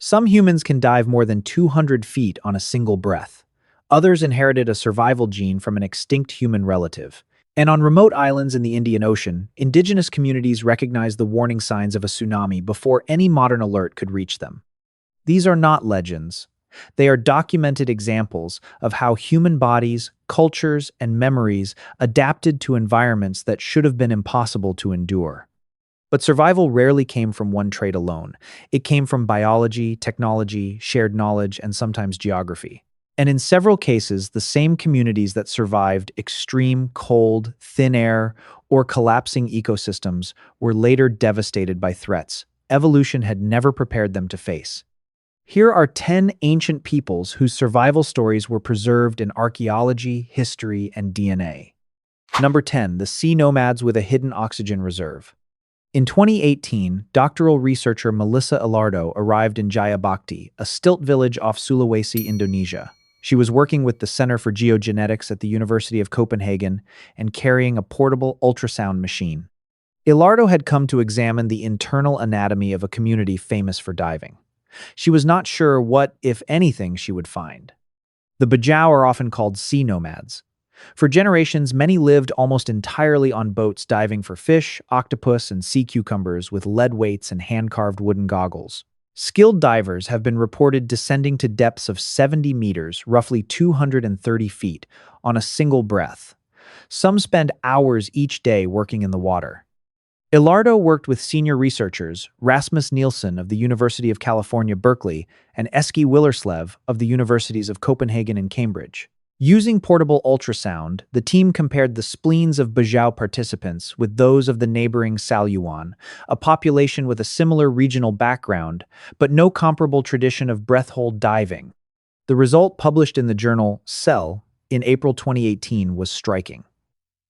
Some humans can dive more than 200 feet on a single breath. Others inherited a survival gene from an extinct human relative. And on remote islands in the Indian Ocean, indigenous communities recognized the warning signs of a tsunami before any modern alert could reach them. These are not legends. They are documented examples of how human bodies, cultures, and memories adapted to environments that should have been impossible to endure. But survival rarely came from one trait alone. It came from biology, technology, shared knowledge, and sometimes geography. And in several cases, the same communities that survived extreme cold, thin air, or collapsing ecosystems were later devastated by threats evolution had never prepared them to face. Here are 10 ancient peoples whose survival stories were preserved in archaeology, history, and DNA. Number 10. The sea nomads with a hidden oxygen reserve. In 2018, doctoral researcher Melissa Ilardo arrived in Jayabakti, a stilt village off Sulawesi, Indonesia. She was working with the Center for Geogenetics at the University of Copenhagen and carrying a portable ultrasound machine. Ilardo had come to examine the internal anatomy of a community famous for diving. She was not sure what, if anything, she would find. The Bajau are often called sea nomads. For generations, many lived almost entirely on boats diving for fish, octopus, and sea cucumbers with lead weights and hand-carved wooden goggles. Skilled divers have been reported descending to depths of 70 meters, roughly 230 feet, on a single breath. Some spend hours each day working in the water. Ilardo worked with senior researchers Rasmus Nielsen of the University of California, Berkeley, and Eski Willerslev of the Universities of Copenhagen and Cambridge. Using portable ultrasound, the team compared the spleens of Bajau participants with those of the neighboring Salyuan, a population with a similar regional background, but no comparable tradition of breath-hold diving. The result, published in the journal Cell in April 2018, was striking.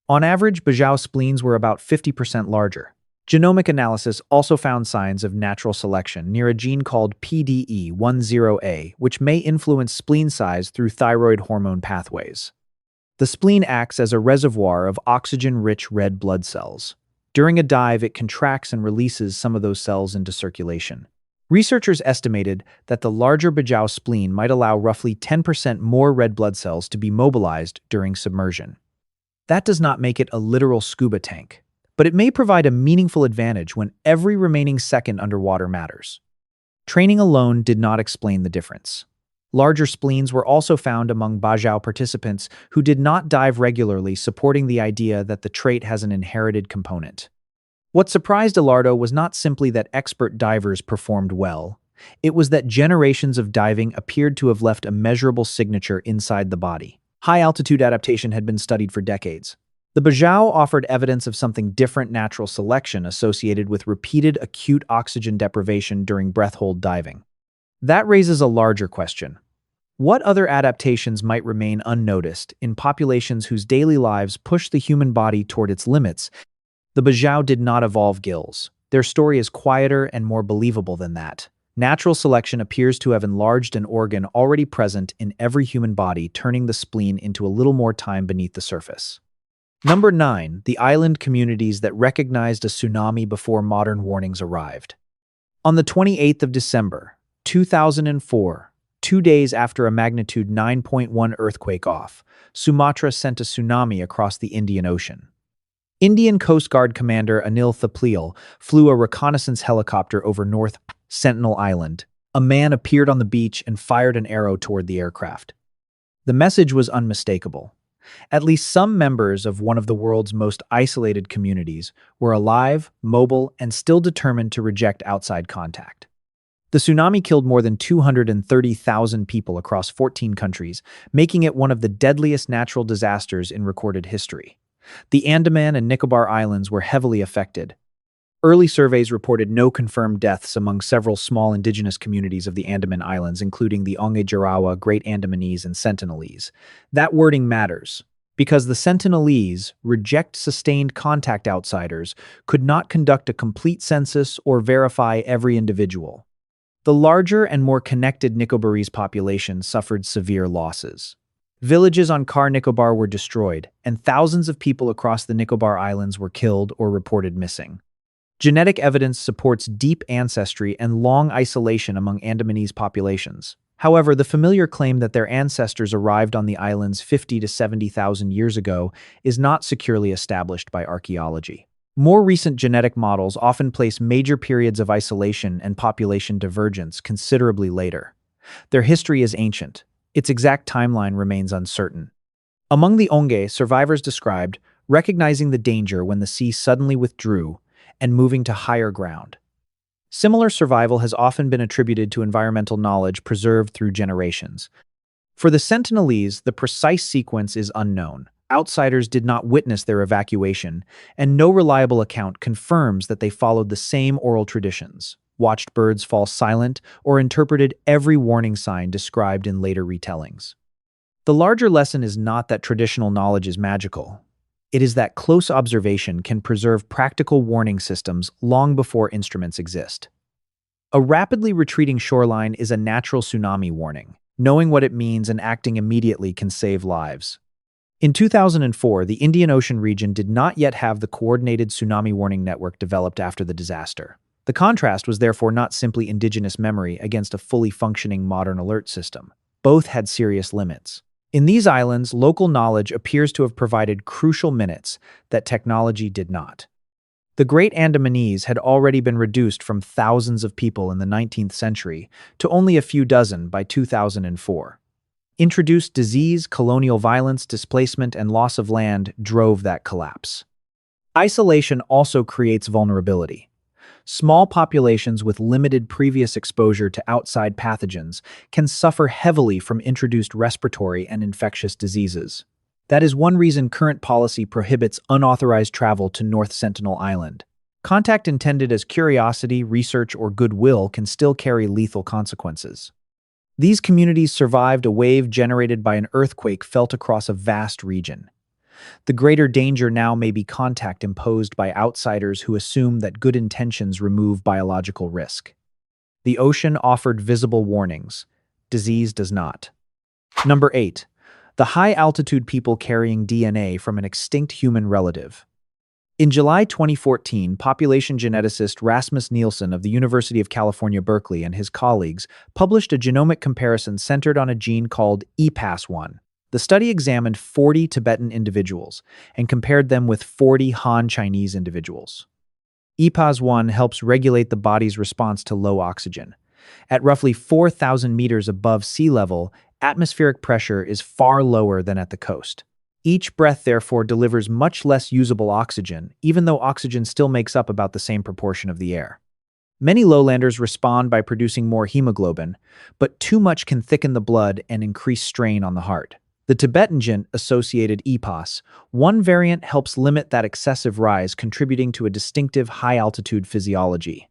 On average, Bajau spleens were about 50% larger. Genomic analysis also found signs of natural selection near a gene called PDE10A, which may influence spleen size through thyroid hormone pathways. The spleen acts as a reservoir of oxygen-rich red blood cells. During a dive, it contracts and releases some of those cells into circulation. Researchers estimated that the larger Bajau spleen might allow roughly 10% more red blood cells to be mobilized during submersion. That does not make it a literal scuba tank, but it may provide a meaningful advantage when every remaining second underwater matters. Training alone did not explain the difference. Larger spleens were also found among Bajau participants who did not dive regularly, supporting the idea that the trait has an inherited component. What surprised Ilardo was not simply that expert divers performed well, it was that generations of diving appeared to have left a measurable signature inside the body. High-altitude adaptation had been studied for decades. The Bajau offered evidence of something different: natural selection associated with repeated acute oxygen deprivation during breath-hold diving. That raises a larger question. What other adaptations might remain unnoticed in populations whose daily lives push the human body toward its limits? The Bajau did not evolve gills. Their story is quieter and more believable than that. Natural selection appears to have enlarged an organ already present in every human body, turning the spleen into a little more time beneath the surface. Number 9. The island communities that recognized a tsunami before modern warnings arrived. On the 28th of December, 2004, 2 days after a magnitude 9.1 earthquake off, Sumatra sent a tsunami across the Indian Ocean. Indian Coast Guard Commander Anil Thapliyal flew a reconnaissance helicopter over North Sentinel Island. A man appeared on the beach and fired an arrow toward the aircraft. The message was unmistakable. At least some members of one of the world's most isolated communities were alive, mobile, and still determined to reject outside contact. The tsunami killed more than 230,000 people across 14 countries, making it one of the deadliest natural disasters in recorded history. The Andaman and Nicobar Islands were heavily affected. Early surveys reported no confirmed deaths among several small indigenous communities of the Andaman Islands, including the Onge Jarawa, Great Andamanese, and Sentinelese. That wording matters, because the Sentinelese reject sustained contact outsiders, could not conduct a complete census or verify every individual. The larger and more connected Nicobarese population suffered severe losses. Villages on Car Nicobar were destroyed, and thousands of people across the Nicobar Islands were killed or reported missing. Genetic evidence supports deep ancestry and long isolation among Andamanese populations. However, the familiar claim that their ancestors arrived on the islands 50 to 70,000 years ago is not securely established by archaeology. More recent genetic models often place major periods of isolation and population divergence considerably later. Their history is ancient. Its exact timeline remains uncertain. Among the Onge, survivors described recognizing the danger when the sea suddenly withdrew and moving to higher ground. Similar survival has often been attributed to environmental knowledge preserved through generations. For the Sentinelese, the precise sequence is unknown. Outsiders did not witness their evacuation, and no reliable account confirms that they followed the same oral traditions, watched birds fall silent, or interpreted every warning sign described in later retellings. The larger lesson is not that traditional knowledge is magical. It is that close observation can preserve practical warning systems long before instruments exist. A rapidly retreating shoreline is a natural tsunami warning. Knowing what it means and acting immediately can save lives. In 2004, the Indian Ocean region did not yet have the coordinated tsunami warning network developed after the disaster. The contrast was therefore not simply indigenous memory against a fully functioning modern alert system. Both had serious limits. In these islands, local knowledge appears to have provided crucial minutes that technology did not. The Great Andamanese had already been reduced from thousands of people in the 19th century to only a few dozen by 2004. Introduced disease, colonial violence, displacement, and loss of land drove that collapse. Isolation also creates vulnerability. Small populations with limited previous exposure to outside pathogens can suffer heavily from introduced respiratory and infectious diseases. That is one reason current policy prohibits unauthorized travel to North Sentinel Island. Contact intended as curiosity, research, or goodwill can still carry lethal consequences. These communities survived a wave generated by an earthquake felt across a vast region. The greater danger now may be contact imposed by outsiders who assume that good intentions remove biological risk. The ocean offered visible warnings. Disease does not. Number 8. The high-altitude people carrying DNA from an extinct human relative. In July 2014, population geneticist Rasmus Nielsen of the University of California, Berkeley, and his colleagues published a genomic comparison centered on a gene called EPAS1. The study examined 40 Tibetan individuals and compared them with 40 Han Chinese individuals. EPAS1 helps regulate the body's response to low oxygen. At roughly 4,000 meters above sea level, atmospheric pressure is far lower than at the coast. Each breath, therefore, delivers much less usable oxygen, even though oxygen still makes up about the same proportion of the air. Many lowlanders respond by producing more hemoglobin, but too much can thicken the blood and increase strain on the heart. The Tibetan gene-associated EPAS, one variant helps limit that excessive rise, contributing to a distinctive high-altitude physiology.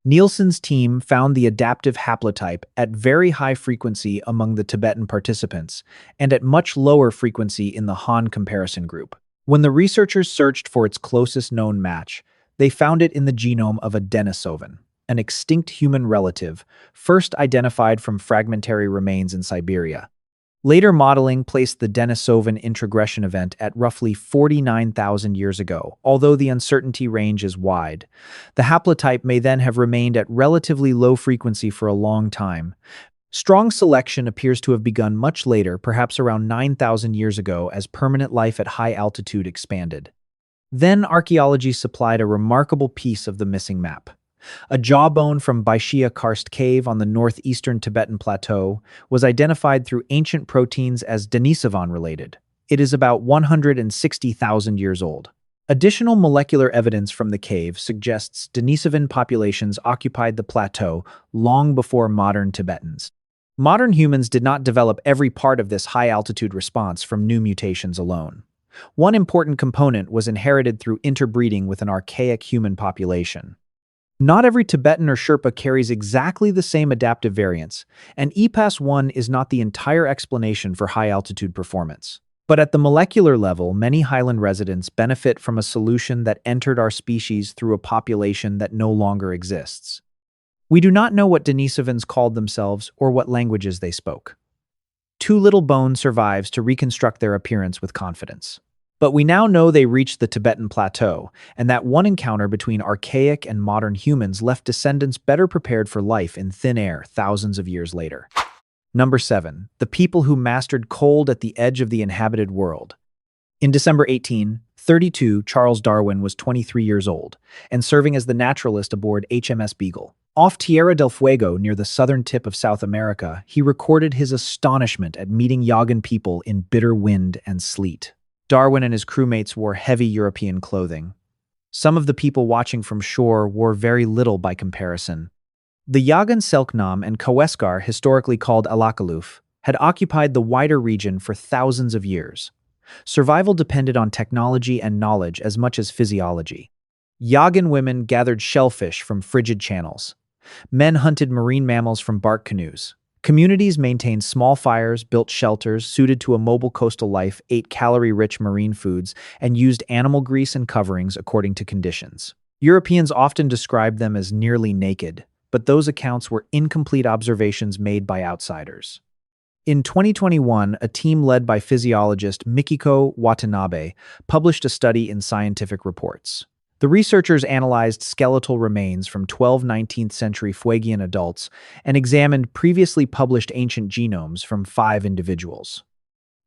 Nielsen's team found the adaptive haplotype at very high frequency among the Tibetan participants and at much lower frequency in the Han comparison group. When the researchers searched for its closest known match, they found it in the genome of a Denisovan, an extinct human relative, first identified from fragmentary remains in Siberia. Later modeling placed the Denisovan introgression event at roughly 49,000 years ago, although the uncertainty range is wide. The haplotype may then have remained at relatively low frequency for a long time. Strong selection appears to have begun much later, perhaps around 9,000 years ago, as permanent life at high altitude expanded. Then archaeology supplied a remarkable piece of the missing map. A jawbone from Baishia Karst Cave on the northeastern Tibetan plateau was identified through ancient proteins as Denisovan-related. It is about 160,000 years old. Additional molecular evidence from the cave suggests Denisovan populations occupied the plateau long before modern Tibetans. Modern humans did not develop every part of this high-altitude response from new mutations alone. One important component was inherited through interbreeding with an archaic human population. Not every Tibetan or Sherpa carries exactly the same adaptive variants, and EPAS1 is not the entire explanation for high-altitude performance. But at the molecular level, many highland residents benefit from a solution that entered our species through a population that no longer exists. We do not know what Denisovans called themselves or what languages they spoke. Too little bone survives to reconstruct their appearance with confidence. But we now know they reached the Tibetan Plateau, and that one encounter between archaic and modern humans left descendants better prepared for life in thin air thousands of years later. Number 7. The people who mastered cold at the edge of the inhabited world. In December 1832, Charles Darwin was 23 years old and serving as the naturalist aboard HMS Beagle. Off Tierra del Fuego, near the southern tip of South America, he recorded his astonishment at meeting Yaghan people in bitter wind and sleet. Darwin and his crewmates wore heavy European clothing. Some of the people watching from shore wore very little by comparison. The Yaghan Selknam and Kaweskar, historically called Alakaluf, had occupied the wider region for thousands of years. Survival depended on technology and knowledge as much as physiology. Yaghan women gathered shellfish from frigid channels. Men hunted marine mammals from bark canoes. Communities maintained small fires, built shelters suited to a mobile coastal life, ate calorie-rich marine foods, and used animal grease and coverings according to conditions. Europeans often described them as nearly naked, but those accounts were incomplete observations made by outsiders. In 2021, a team led by physiologist Mikiko Watanabe published a study in Scientific Reports. The researchers analyzed skeletal remains from 12 19th century Fuegian adults and examined previously published ancient genomes from 5 individuals.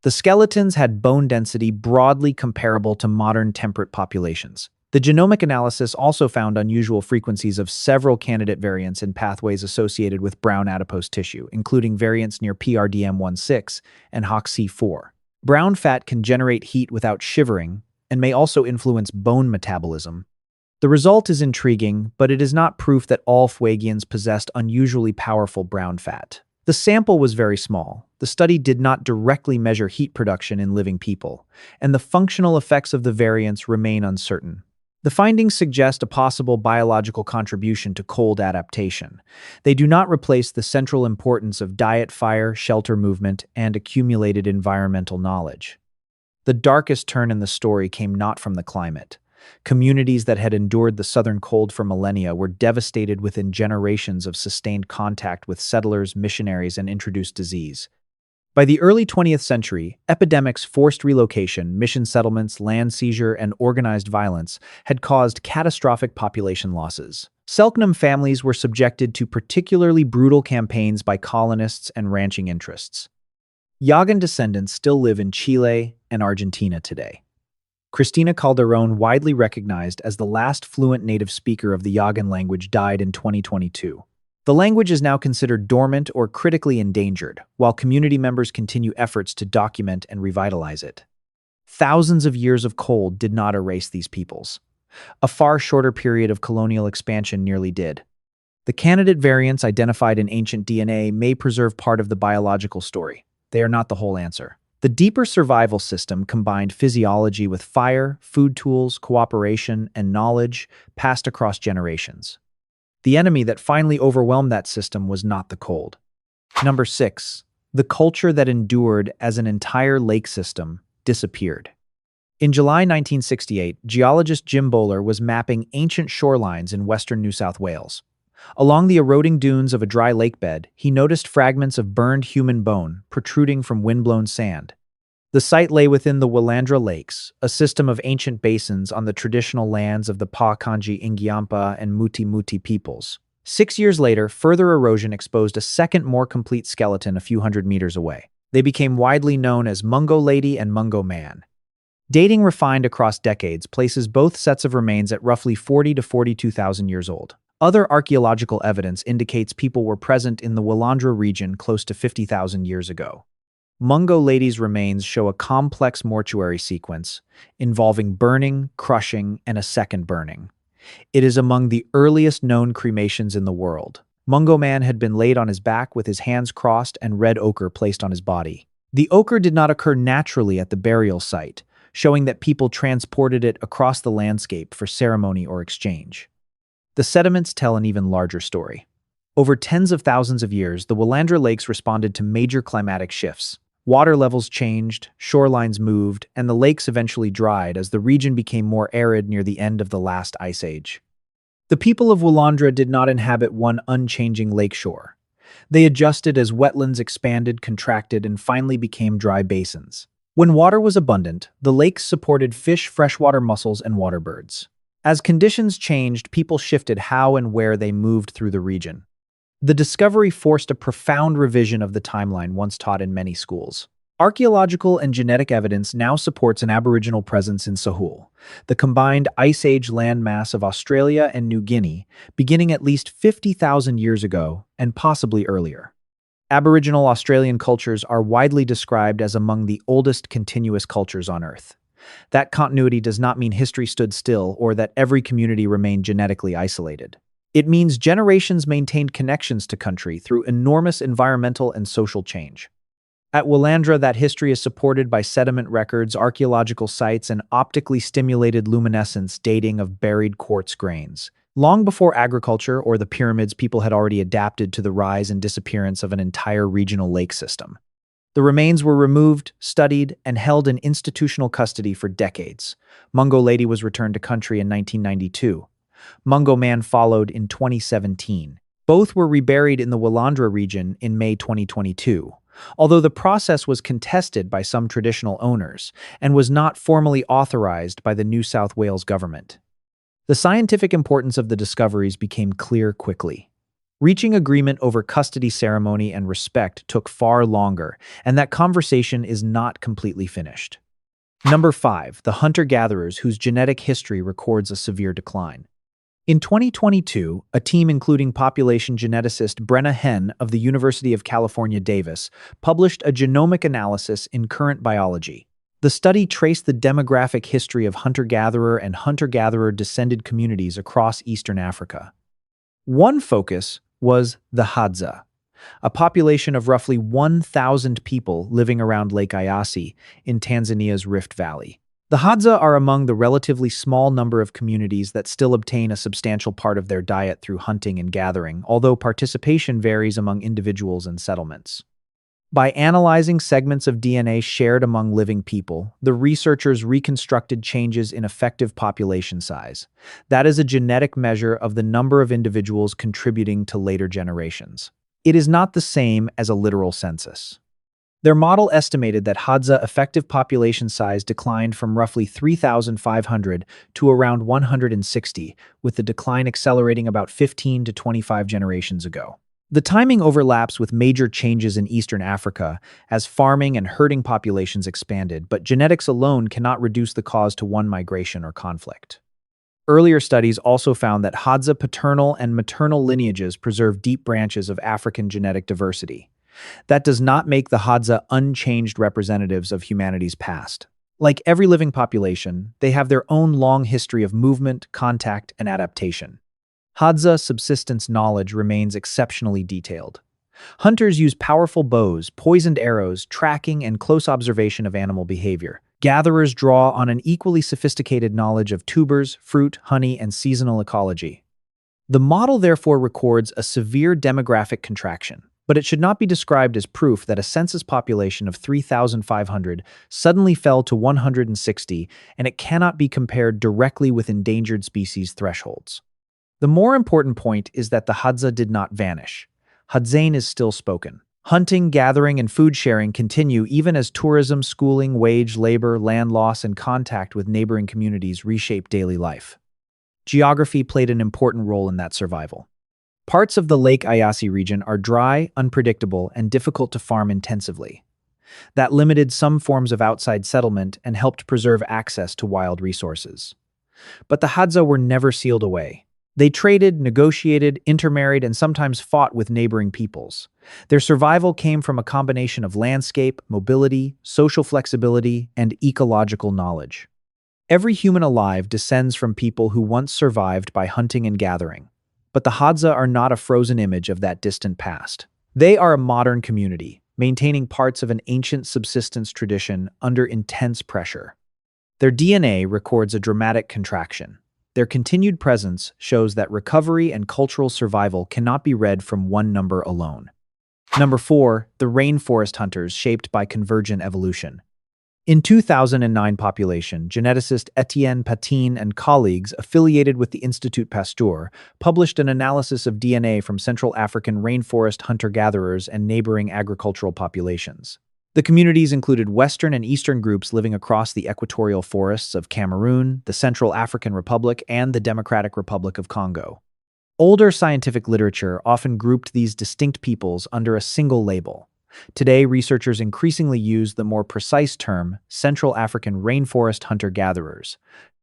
The skeletons had bone density broadly comparable to modern temperate populations. The genomic analysis also found unusual frequencies of several candidate variants in pathways associated with brown adipose tissue, including variants near PRDM16 and HOXC4. Brown fat can generate heat without shivering and may also influence bone metabolism. The result is intriguing, but it is not proof that all Fuegians possessed unusually powerful brown fat. The sample was very small. The study did not directly measure heat production in living people, and the functional effects of the variants remain uncertain. The findings suggest a possible biological contribution to cold adaptation. They do not replace the central importance of diet, fire, shelter movement, and accumulated environmental knowledge. The darkest turn in the story came not from the climate. Communities that had endured the southern cold for millennia were devastated within generations of sustained contact with settlers, missionaries, and introduced disease. By the early 20th century, epidemics, forced relocation, mission settlements, land seizure, and organized violence had caused catastrophic population losses. Selknam families were subjected to particularly brutal campaigns by colonists and ranching interests. Yaghan descendants still live in Chile and Argentina today. Cristina Calderón, widely recognized as the last fluent native speaker of the Yaghan language, died in 2022. The language is now considered dormant or critically endangered, while community members continue efforts to document and revitalize it. Thousands of years of cold did not erase these peoples. A far shorter period of colonial expansion nearly did. The candidate variants identified in ancient DNA may preserve part of the biological story. They are not the whole answer. The deeper survival system combined physiology with fire, food tools, cooperation, and knowledge passed across generations. The enemy that finally overwhelmed that system was not the cold. Number 6. The culture that endured as an entire lake system disappeared. In July 1968, geologist Jim Bowler was mapping ancient shorelines in western New South Wales. Along the eroding dunes of a dry lake bed, he noticed fragments of burned human bone protruding from windblown sand. The site lay within the Willandra Lakes, a system of ancient basins on the traditional lands of the Pa-Kanji Ingiampa and Muti-Muti peoples. 6 years later, further erosion exposed a second, more complete skeleton a few hundred meters away. They became widely known as Mungo Lady and Mungo Man. Dating refined across decades places both sets of remains at roughly 40 to 42,000 years old. Other archaeological evidence indicates people were present in the Willandra region close to 50,000 years ago. Mungo Lady's remains show a complex mortuary sequence involving burning, crushing, and a second burning. It is among the earliest known cremations in the world. Mungo Man had been laid on his back with his hands crossed and red ochre placed on his body. The ochre did not occur naturally at the burial site, showing that people transported it across the landscape for ceremony or exchange. The sediments tell an even larger story. Over tens of thousands of years, the Willandra Lakes responded to major climatic shifts. Water levels changed, shorelines moved, and the lakes eventually dried as the region became more arid near the end of the last ice age. The people of Willandra did not inhabit one unchanging lakeshore. They adjusted as wetlands expanded, contracted, and finally became dry basins. When water was abundant, the lakes supported fish, freshwater mussels, and water birds. As conditions changed, people shifted how and where they moved through the region. The discovery forced a profound revision of the timeline once taught in many schools. Archaeological and genetic evidence now supports an Aboriginal presence in Sahul, the combined Ice Age landmass of Australia and New Guinea, beginning at least 50,000 years ago and possibly earlier. Aboriginal Australian cultures are widely described as among the oldest continuous cultures on Earth. That continuity does not mean history stood still or that every community remained genetically isolated. It means generations maintained connections to country through enormous environmental and social change. At Willandra, that history is supported by sediment records, archaeological sites, and optically stimulated luminescence dating of buried quartz grains. Long before agriculture or the pyramids, people had already adapted to the rise and disappearance of an entire regional lake system. The remains were removed, studied, and held in institutional custody for decades. Mungo Lady was returned to country in 1992. Mungo Man followed in 2017. Both were reburied in the Willandra region in May 2022. Although the process was contested by some traditional owners and was not formally authorized by the New South Wales government. The scientific importance of the discoveries became clear quickly. Reaching agreement over custody ceremony and respect took far longer, and that conversation is not completely finished. Number 5. The hunter-gatherers whose genetic history records a severe decline. In 2022, a team including population geneticist Brenna Henn of the University of California, Davis, published a genomic analysis in Current Biology. The study traced the demographic history of hunter-gatherer and hunter-gatherer-descended communities across eastern Africa. One focus was the Hadza, a population of roughly 1,000 people living around Lake Eyasi in Tanzania's Rift Valley. The Hadza are among the relatively small number of communities that still obtain a substantial part of their diet through hunting and gathering, although participation varies among individuals and settlements. By analyzing segments of DNA shared among living people, the researchers reconstructed changes in effective population size. That is a genetic measure of the number of individuals contributing to later generations. It is not the same as a literal census. Their model estimated that Hadza effective population size declined from roughly 3,500 to around 160, with the decline accelerating about 15 to 25 generations ago. The timing overlaps with major changes in eastern Africa as farming and herding populations expanded, but genetics alone cannot reduce the cause to one migration or conflict. Earlier studies also found that Hadza paternal and maternal lineages preserve deep branches of African genetic diversity. That does not make the Hadza unchanged representatives of humanity's past. Like every living population, they have their own long history of movement, contact, and adaptation. Hadza subsistence knowledge remains exceptionally detailed. Hunters use powerful bows, poisoned arrows, tracking, and close observation of animal behavior. Gatherers draw on an equally sophisticated knowledge of tubers, fruit, honey, and seasonal ecology. The model therefore records a severe demographic contraction, but it should not be described as proof that a census population of 3,500 suddenly fell to 160, and it cannot be compared directly with endangered species thresholds. The more important point is that the Hadza did not vanish. Hadzane is still spoken. Hunting, gathering, and food sharing continue even as tourism, schooling, wage labor, land loss, and contact with neighboring communities reshape daily life. Geography played an important role in that survival. Parts of the Lake Eyasi region are dry, unpredictable, and difficult to farm intensively. That limited some forms of outside settlement and helped preserve access to wild resources. But the Hadza were never sealed away. They traded, negotiated, intermarried, and sometimes fought with neighboring peoples. Their survival came from a combination of landscape, mobility, social flexibility, and ecological knowledge. Every human alive descends from people who once survived by hunting and gathering. But the Hadza are not a frozen image of that distant past. They are a modern community, maintaining parts of an ancient subsistence tradition under intense pressure. Their DNA records a dramatic contraction. Their continued presence shows that recovery and cultural survival cannot be read from one number alone. Number 4. The rainforest hunters shaped by convergent evolution. In 2009 population, geneticist Etienne Patin and colleagues affiliated with the Institut Pasteur published an analysis of DNA from Central African rainforest hunter-gatherers and neighboring agricultural populations. The communities included Western and Eastern groups living across the equatorial forests of Cameroon, the Central African Republic, and the Democratic Republic of Congo. Older scientific literature often grouped these distinct peoples under a single label. Today, researchers increasingly use the more precise term Central African rainforest hunter-gatherers.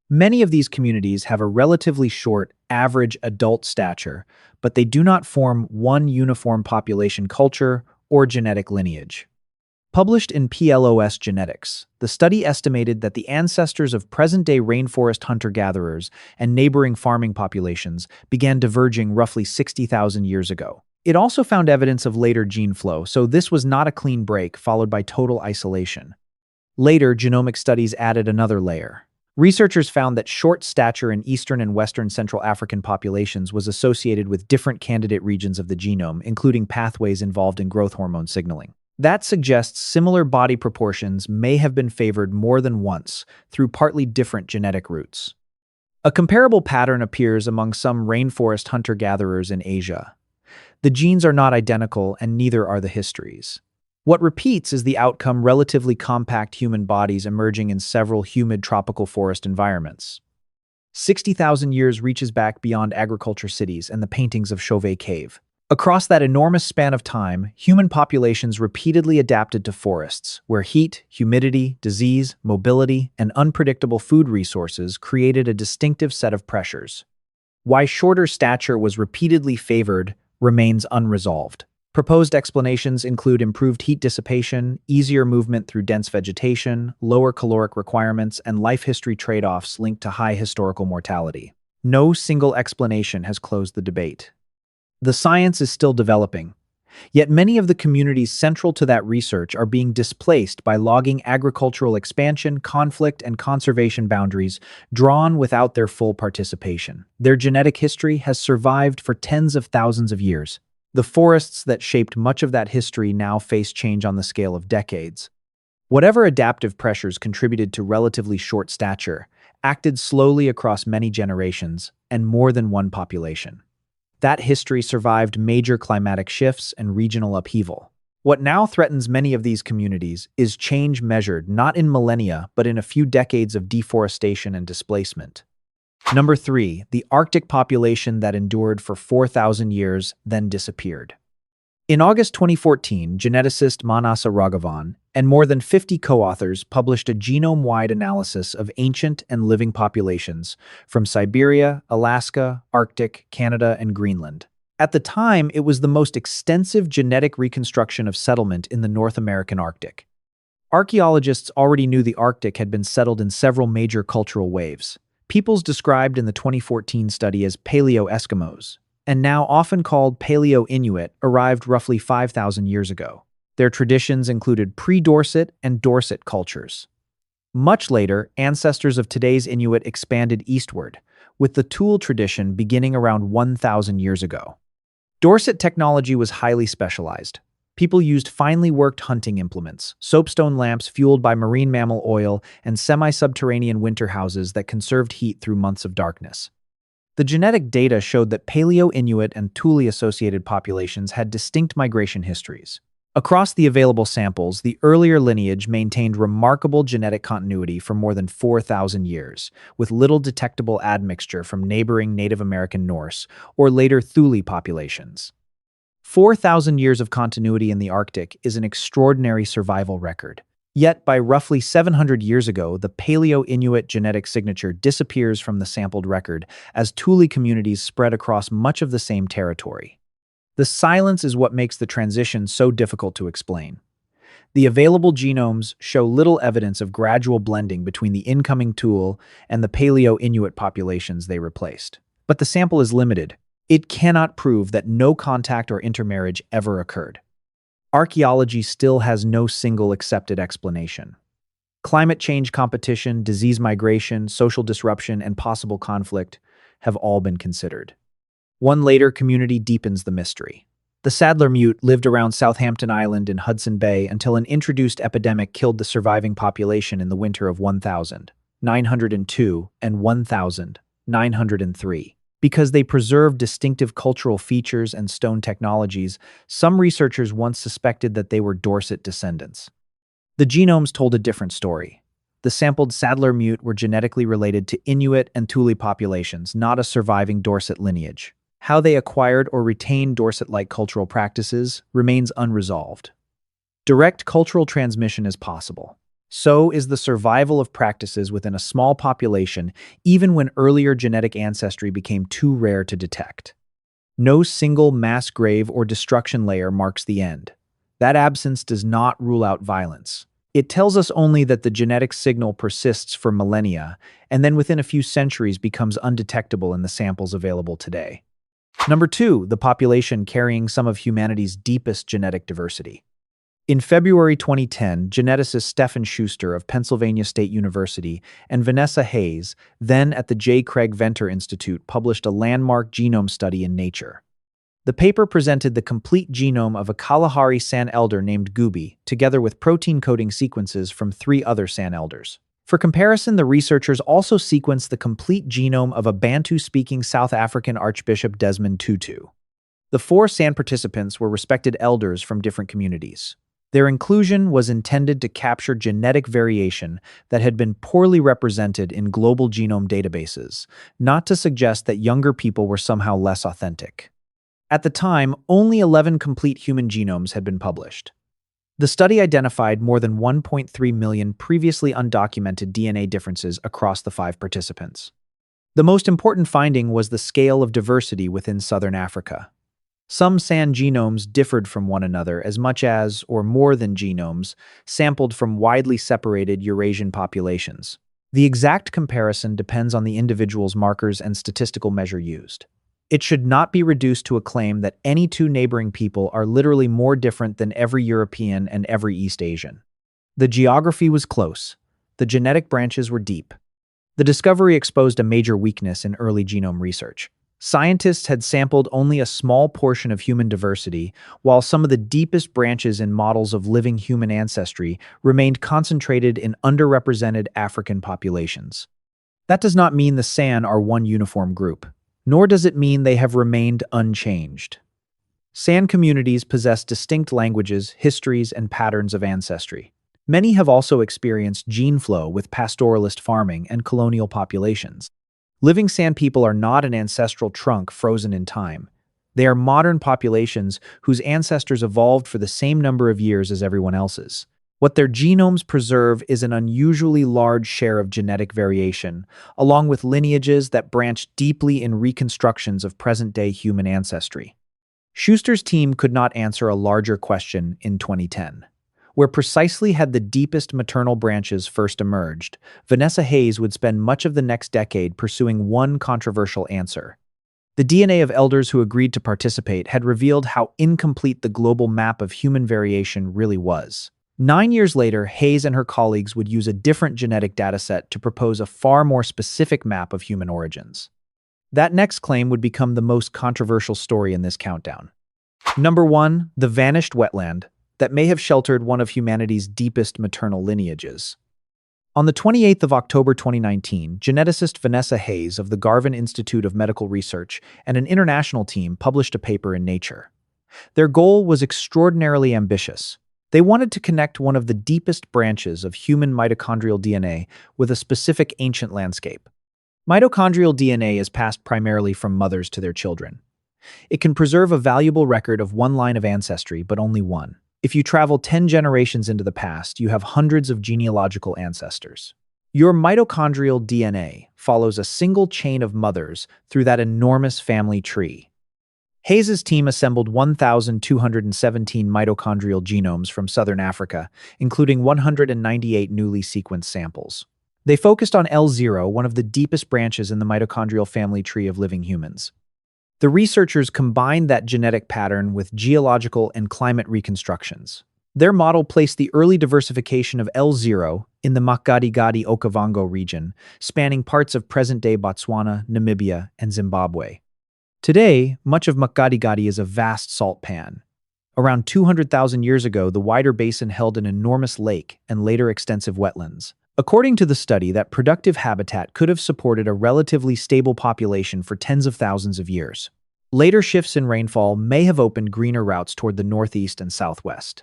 Many of these communities have a relatively short, average adult stature, but they do not form one uniform population culture or genetic lineage. Published in PLOS Genetics, the study estimated that the ancestors of present-day rainforest hunter-gatherers and neighboring farming populations began diverging roughly 60,000 years ago. It also found evidence of later gene flow, so this was not a clean break followed by total isolation. Later, genomic studies added another layer. Researchers found that short stature in Eastern and Western Central African populations was associated with different candidate regions of the genome, including pathways involved in growth hormone signaling. That suggests similar body proportions may have been favored more than once through partly different genetic routes. A comparable pattern appears among some rainforest hunter-gatherers in Asia. The genes are not identical and neither are the histories. What repeats is the outcome: relatively compact human bodies emerging in several humid tropical forest environments. 60,000 years reaches back beyond agriculture cities and the paintings of Chauvet Cave. Across that enormous span of time, human populations repeatedly adapted to forests, where heat, humidity, disease, mobility, and unpredictable food resources created a distinctive set of pressures. Why shorter stature was repeatedly favored remains unresolved. Proposed explanations include improved heat dissipation, easier movement through dense vegetation, lower caloric requirements, and life history trade-offs linked to high historical mortality. No single explanation has closed the debate. The science is still developing, yet many of the communities central to that research are being displaced by logging, agricultural expansion, conflict, and conservation boundaries drawn without their full participation. Their genetic history has survived for tens of thousands of years. The forests that shaped much of that history now face change on the scale of decades. Whatever adaptive pressures contributed to relatively short stature acted slowly across many generations and more than one population. That history survived major climatic shifts and regional upheaval. What now threatens many of these communities is change measured not in millennia but in a few decades of deforestation and displacement. Number 3, the Arctic population that endured for 4,000 years, then disappeared. In August 2014, geneticist Manasa Raghavan and more than 50 co-authors published a genome-wide analysis of ancient and living populations from Siberia, Alaska, Arctic, Canada, and Greenland. At the time, it was the most extensive genetic reconstruction of settlement in the North American Arctic. Archaeologists already knew the Arctic had been settled in several major cultural waves. Peoples described in the 2014 study as Paleo-Eskimos, and now often called Paleo-Inuit, arrived roughly 5,000 years ago. Their traditions included pre-Dorset and Dorset cultures. Much later, ancestors of today's Inuit expanded eastward, with the Thule tradition beginning around 1,000 years ago. Dorset technology was highly specialized. People used finely worked hunting implements, soapstone lamps fueled by marine mammal oil, and semi-subterranean winter houses that conserved heat through months of darkness. The genetic data showed that Paleo-Inuit and Thule-associated populations had distinct migration histories. Across the available samples, the earlier lineage maintained remarkable genetic continuity for more than 4,000 years, with little detectable admixture from neighboring Native American Norse or later Thule populations. 4,000 years of continuity in the Arctic is an extraordinary survival record. Yet, by roughly 700 years ago, the Paleo-Inuit genetic signature disappears from the sampled record as Thule communities spread across much of the same territory. The silence is what makes the transition so difficult to explain. The available genomes show little evidence of gradual blending between the incoming Thule and the Paleo-Inuit populations they replaced. But the sample is limited. It cannot prove that no contact or intermarriage ever occurred. Archaeology still has no single accepted explanation. Climate change competition, disease migration, social disruption, and possible conflict have all been considered. One later community deepens the mystery. The Sadler Mute lived around Southampton Island in Hudson Bay until an introduced epidemic killed the surviving population in the winter of 1902 and 1903. Because they preserved distinctive cultural features and stone technologies, some researchers once suspected that they were Dorset descendants. The genomes told a different story. The sampled Sadler mute were genetically related to Inuit and Thule populations, not a surviving Dorset lineage. How they acquired or retained Dorset-like cultural practices remains unresolved. Direct cultural transmission is possible. So is the survival of practices within a small population, even when earlier genetic ancestry became too rare to detect. No single mass grave or destruction layer marks the end. That absence does not rule out violence. It tells us only that the genetic signal persists for millennia, and then within a few centuries becomes undetectable in the samples available today. Number 2, the population carrying some of humanity's deepest genetic diversity. In February 2010, geneticists Stephen Schuster of Pennsylvania State University and Vanessa Hayes, then at the J. Craig Venter Institute, published a landmark genome study in Nature. The paper presented the complete genome of a Kalahari San elder named Gubi, together with protein-coding sequences from 3 other San elders. For comparison, the researchers also sequenced the complete genome of a Bantu-speaking South African Archbishop Desmond Tutu. The 4 San participants were respected elders from different communities. Their inclusion was intended to capture genetic variation that had been poorly represented in global genome databases, not to suggest that younger people were somehow less authentic. At the time, only 11 complete human genomes had been published. The study identified more than 1.3 million previously undocumented DNA differences across the 5 participants. The most important finding was the scale of diversity within southern Africa. Some San genomes differed from one another as much as, or more than genomes, sampled from widely separated Eurasian populations. The exact comparison depends on the individual's markers and statistical measure used. It should not be reduced to a claim that any 2 neighboring people are literally more different than every European and every East Asian. The geography was close. The genetic branches were deep. The discovery exposed a major weakness in early genome research. Scientists had sampled only a small portion of human diversity, while some of the deepest branches in models of living human ancestry remained concentrated in underrepresented African populations. That does not mean the San are one uniform group, nor does it mean they have remained unchanged. San communities possess distinct languages, histories, and patterns of ancestry. Many have also experienced gene flow with pastoralist farming and colonial populations. Living San people are not an ancestral trunk frozen in time. They are modern populations whose ancestors evolved for the same number of years as everyone else's. What their genomes preserve is an unusually large share of genetic variation, along with lineages that branch deeply in reconstructions of present-day human ancestry. Schuster's team could not answer a larger question in 2010. Where precisely had the deepest maternal branches first emerged, Vanessa Hayes would spend much of the next decade pursuing one controversial answer. The DNA of elders who agreed to participate had revealed how incomplete the global map of human variation really was. 9 years later, Hayes and her colleagues would use a different genetic dataset to propose a far more specific map of human origins. That next claim would become the most controversial story in this countdown. Number 1, the vanished wetland that may have sheltered one of humanity's deepest maternal lineages. On the 28th of October 2019, geneticist Vanessa Hayes of the Garvan Institute of Medical Research and an international team published a paper in Nature. Their goal was extraordinarily ambitious. They wanted to connect one of the deepest branches of human mitochondrial DNA with a specific ancient landscape. Mitochondrial DNA is passed primarily from mothers to their children. It can preserve a valuable record of one line of ancestry, but only one. If you travel 10 generations into the past, you have hundreds of genealogical ancestors. Your mitochondrial DNA follows a single chain of mothers through that enormous family tree. Hayes' team assembled 1,217 mitochondrial genomes from southern Africa, including 198 newly sequenced samples. They focused on L0, one of the deepest branches in the mitochondrial family tree of living humans. The researchers combined that genetic pattern with geological and climate reconstructions. Their model placed the early diversification of L0 in the Makgadigadi-Okavango region, spanning parts of present-day Botswana, Namibia, and Zimbabwe. Today, much of Makgadigadi is a vast salt pan. Around 200,000 years ago, the wider basin held an enormous lake and later extensive wetlands. According to the study, that productive habitat could have supported a relatively stable population for tens of thousands of years. Later shifts in rainfall may have opened greener routes toward the northeast and southwest.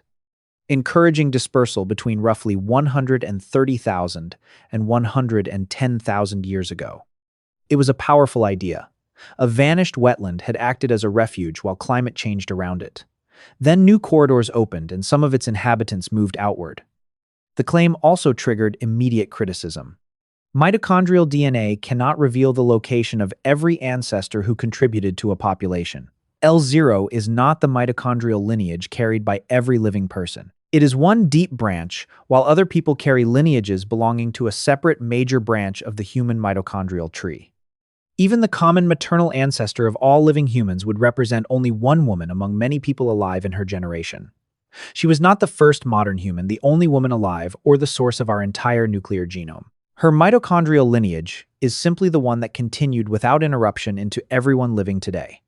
encouraging dispersal between roughly 130,000 and 110,000 years ago. It was a powerful idea. A vanished wetland had acted as a refuge while climate changed around it. Then new corridors opened and some of its inhabitants moved outward. The claim also triggered immediate criticism. Mitochondrial DNA cannot reveal the location of every ancestor who contributed to a population. L0 is not the mitochondrial lineage carried by every living person. It is one deep branch, while other people carry lineages belonging to a separate major branch of the human mitochondrial tree. Even the common maternal ancestor of all living humans would represent only one woman among many people alive in her generation. She was not the first modern human, the only woman alive, or the source of our entire nuclear genome. Her mitochondrial lineage is simply the one that continued without interruption into everyone living today.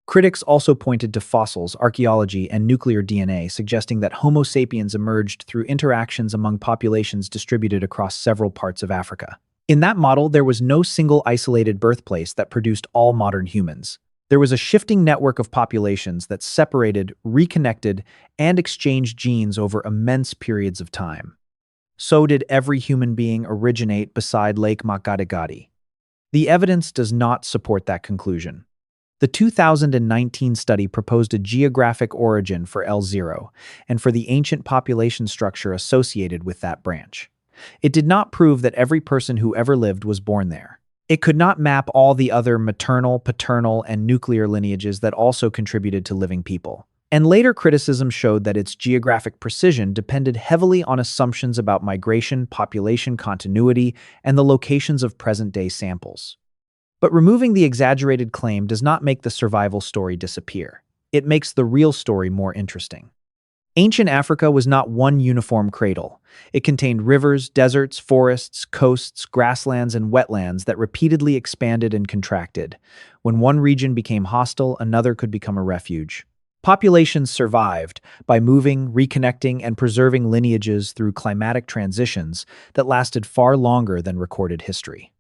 Critics also pointed to fossils, archaeology, and nuclear DNA, suggesting that Homo sapiens emerged through interactions among populations distributed across several parts of Africa. In that model, there was no single isolated birthplace that produced all modern humans. There was a shifting network of populations that separated, reconnected, and exchanged genes over immense periods of time. So did every human being originate beside Lake Makgadikgadi. The evidence does not support that conclusion. The 2019 study proposed a geographic origin for L0 and for the ancient population structure associated with that branch. It did not prove that every person who ever lived was born there. It could not map all the other maternal, paternal, and nuclear lineages that also contributed to living people. And later criticism showed that its geographic precision depended heavily on assumptions about migration, population continuity, and the locations of present-day samples. But removing the exaggerated claim does not make the survival story disappear. It makes the real story more interesting. Ancient Africa was not one uniform cradle. It contained rivers, deserts, forests, coasts, grasslands, and wetlands that repeatedly expanded and contracted. When one region became hostile, another could become a refuge. Populations survived by moving, reconnecting, and preserving lineages through climatic transitions that lasted far longer than recorded history.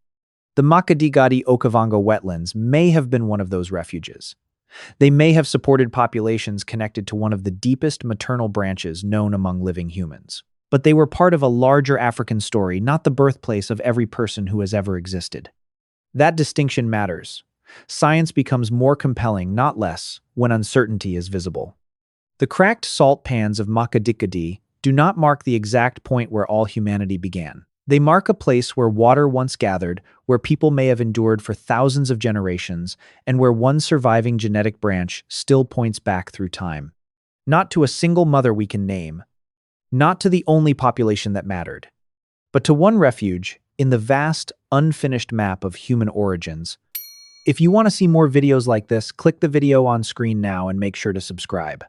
The Makgadikgadi-Okavango wetlands may have been one of those refuges. They may have supported populations connected to one of the deepest maternal branches known among living humans. But they were part of a larger African story, not the birthplace of every person who has ever existed. That distinction matters. Science becomes more compelling, not less, when uncertainty is visible. The cracked salt pans of Makgadikgadi do not mark the exact point where all humanity began. They mark a place where water once gathered, where people may have endured for thousands of generations, and where one surviving genetic branch still points back through time. Not to a single mother we can name, not to the only population that mattered, but to one refuge in the vast, unfinished map of human origins. If you want to see more videos like this, click the video on screen now and make sure to subscribe.